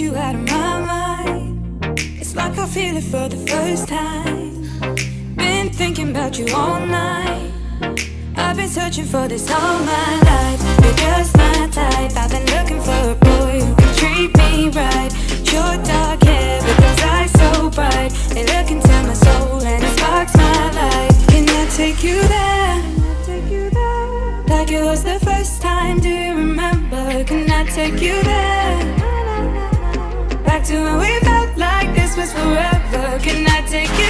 you out of my mind. It's like I feel it for the first time. Been thinking about you all night. I've been searching for this all my life. You're just my type. I've been looking for a boy who can treat me right. Your dark hair with those eyes so bright. They look into my soul and it sparks my life. Can I take you there? Like it was the first time, do you remember? Can I take you there? Back to when we felt like this was forever. Can I take you